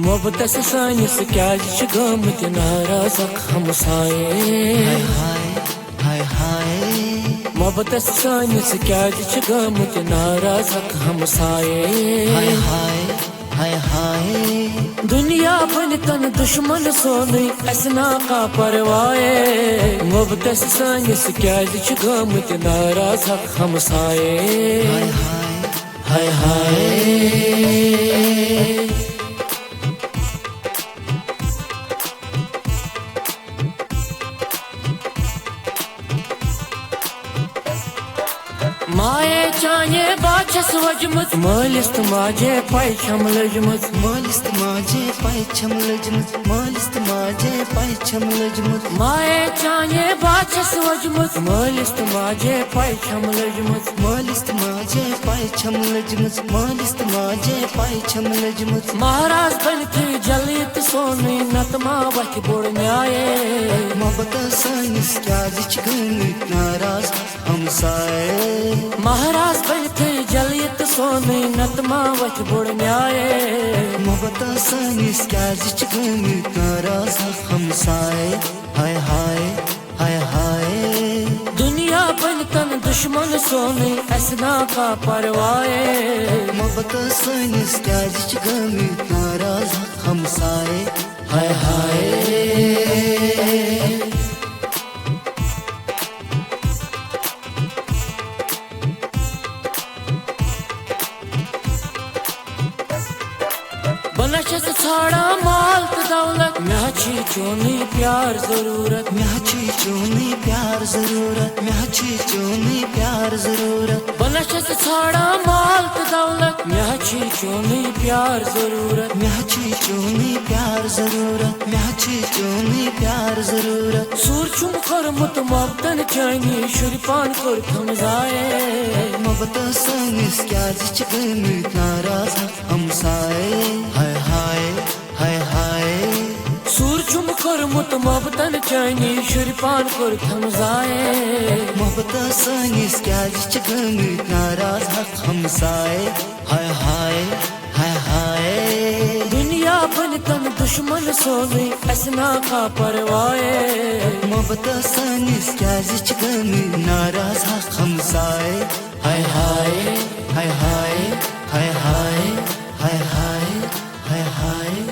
मोहब्बत सानिस क्या गमत नाराज हमसाए हाय हाय मोहब्बत सानिस क्या गमत नाराज हमसाए हाय हाय हाय दुनिया बन तन दुश्मन सोनी असना का परवाए मोहब्बत सानिस क्या गमत नाराज हमसाए हाय हाय माए चाहे बाचस वजमत मालिस माजे पैछम लजमत मालिस माजे पैछम लजमत मालिस माजे पैछम लजमत माए चाहे बाचस वजमत मालिस माजे पैछम लजमत मालिस माजे पैछम लजमत मालिस माजे पैछम लजमत महाराज बन थे जलित सोनी नतमा वच बोड़ न्याये मोहब्बत सानिस क्या गमत नाराज हमसाए महाराज बन थे जलित सोनी नतमा वच बोड़ न्याये मोहब्बत सानिस क्या गमत नाराज हमसाए हाय हाय हाय हाय दुनिया बन तन दुश्मन सोनी असना का परवाए मोहब्बत सानिस क्या गमत नाराज हमसाए हाय हाय बनशस छाड़ा माल तो दौलत मैं चोनी प्यार जरूरत मैं चोनी प्यार जरूरत मैं चोनी प्यार जरूरत बनशस छाड़ा माल तो दौलत मैं चोनी प्यार जरूरत मैं चोनी प्यार जरूरत मैं चोनी प्यार जरूरत सूर चुम कर मुत मोहब्बतन चानी शुरपान कर थम जाए मोहब्बत सानिस क्या गमत नाराज हमसाए हाय हाय हाय हाय सूर चुम कर मुत मोहब्बतन चानी शुरपान कर थम जाए मोहब्बत सानिस क्या गमत नाराज हमसाए हाय हाय हाय हाय दुनिया बन तन दुश्मन सोनी असना का परवाए मोहब्बत सानिस क्या गमत नाराज हमसाए हाय हाय हाय हाय हाय हाय हाय हाय हाय हाय